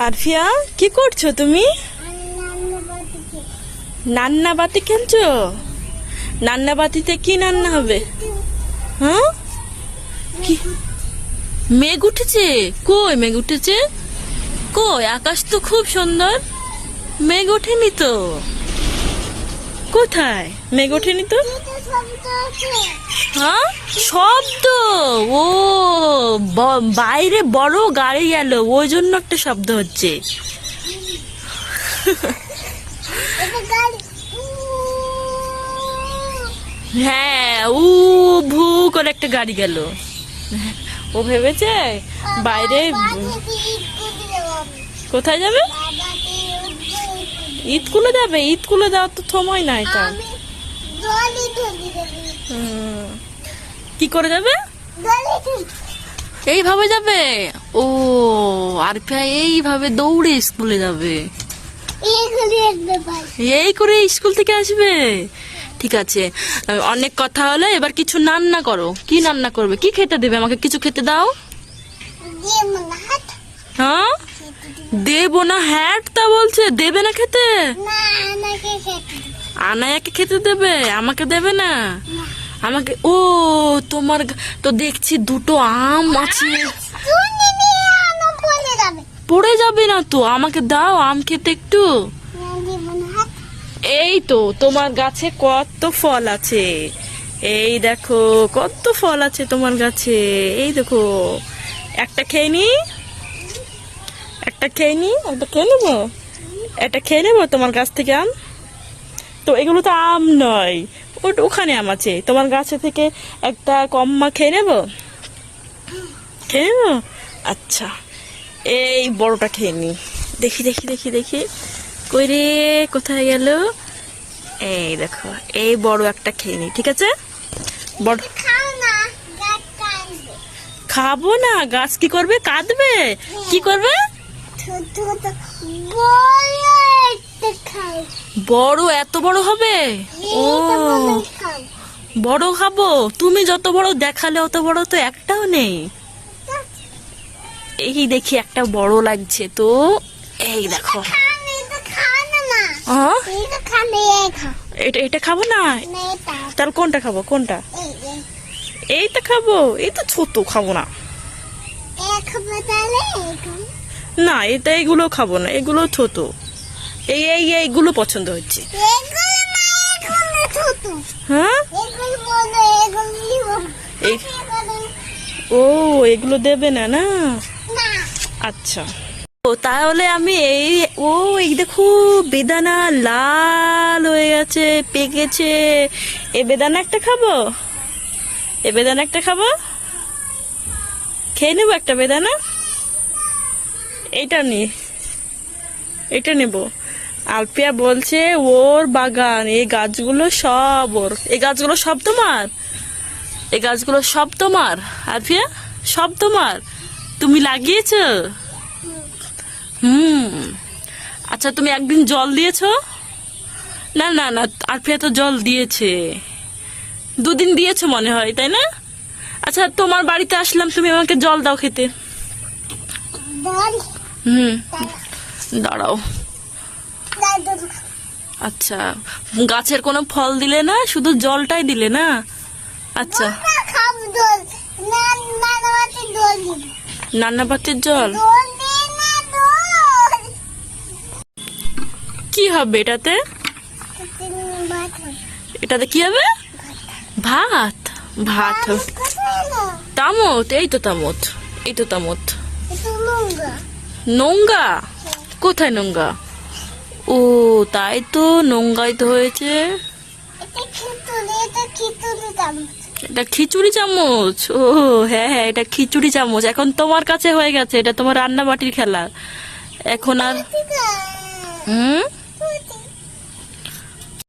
আরফিয়া, কি করছো তুমি? নান্না বাতি খেলছো? নান্না বাতিতে কি রান্না হবে? হ্যাঁ, কি মেঘ উঠেছে? কই মেঘ উঠেছে? কই, আকাশ তো খুব সুন্দর, মেঘ ওঠেনি তো। কোথায় মেঘ ওঠেনি তো? হ্যাঁ, শব্দ। ও, বাইরে বড় গাড়ি গেল, ওই জন্য একটা শব্দ হচ্ছে। হ্যাঁ, উ ভু করে একটা গাড়ি গেল। ও ভেবেছে বাইরে। কোথায় যাবে? ঈদ কুলে যাবে? ঈদ কুলে যাওয়ার তো সময় নাই তার। কি করে যাবে? এইভাবে যাবে? ও, আরফিয়া এইভাবে দৌড়ে স্কুলে যাবে? এই করে স্কুল থেকে আসবে? ঠিক আছে, অনেক কথা হলো, এবার কিছু রান্না করো। কি রান্না করবে? কি খেতে দেবে? আমাকে কিছু খেতে দাও। হ্যাঁ, দেবো না? হ্যাট তা বলছে, দেবে না খেতে? আনায়াকে খেতে দেবে, আমাকে দেবে না? আমাকে, ও তোমার তো দেখছি দুটো আম আছে। পড়ে যাবে না তো? আমাকে দাও আম খেতে একটু। এই তো তোমার গাছে কত ফল আছে, এই দেখো কত ফল আছে তোমার গাছে। এই দেখো, একটা খেয়ে নি, একটা খেয়ে নি, একটা খেয়ে নেবো, একটা খেয়ে নেবো তোমার গাছ থেকে আম। তো এগুলো তো আম নয়, ওখানে আম আছে। তোমার গাছে থেকে একটা কম্মা খেয়ে নেবো, খেয়ে নেবো। আচ্ছা, এই বড়টা খেয়ে নি। দেখি দেখি দেখি দেখি, কই রে, কোথায় গেল? এই দেখো, এই বড় একটা খেয়ে নি, ঠিক আছে? বড় খাবো না? গাছ কি করবে? কাঁদবে? কি করবে? বড়, এত বড় হবে? ও, বড় খাবো? তুমি যত বড় দেখালে অত বড় তো একটাও নেই। এই দেখি একটা বড় লাগছে তো, এই দেখো। এটা এটা খাবো না? তাহলে কোনটা খাবো? কোনটা? এইটা খাবো? এই তো ছোট, খাবো না। না, এটা এগুলো খাবো না, এগুলো ছোট। এই এই এইগুলো পছন্দ হচ্ছে। হ্যাঁ, ও এগুলো দেবে না? না, আচ্ছা। ও তাহলে আমি এই, ও এই দেখো, বেদানা লাল হয়ে গেছে, পেকেছে। এ বেদানা একটা খাবো, এ বেদানা একটা খাবো, খেয়ে নেবো একটা বেদানা। এইটা নি, এটা নেব। আলপিয়া বলছে ওর বাগান, এই গাছগুলো সব ওর। এই গাছগুলো সব তোমার? এই গাছগুলো সব তোমার আলপিয়া? সব তোমার? তুমি লাগিয়েছো? আচ্ছা, তুমি একদিন জল দিয়েছো? না না না, আলপিয়া তো জল দিয়েছে, দুদিন দিয়েছো মনে হয়, তাই না? আচ্ছা, তোমার বাড়িতে আসলাম, তুমি আমাকে জল দাও খেতে। দাঁড়াও। আচ্ছা, গাছের কোনো ফল দিলে না, শুধু জলটাই দিলে না? আচ্ছা, নান্না বাতির জল কি হবে এটাতে? এটাতে কি হবে? ভাত? ভাত? তামত? এই তো তামত, এই তো তামত। নোংরা? কোথায় নোংরা? ও তাই তো, নোংরাই তো হয়েছে। এটা খিচুড়ি চামচ? ও হ্যাঁ হ্যাঁ, এটা খিচুড়ি চামচ। এখন তোমার কাছে হয়ে গেছে, এটা তোমার রান্না বাটির খেলা এখন। আর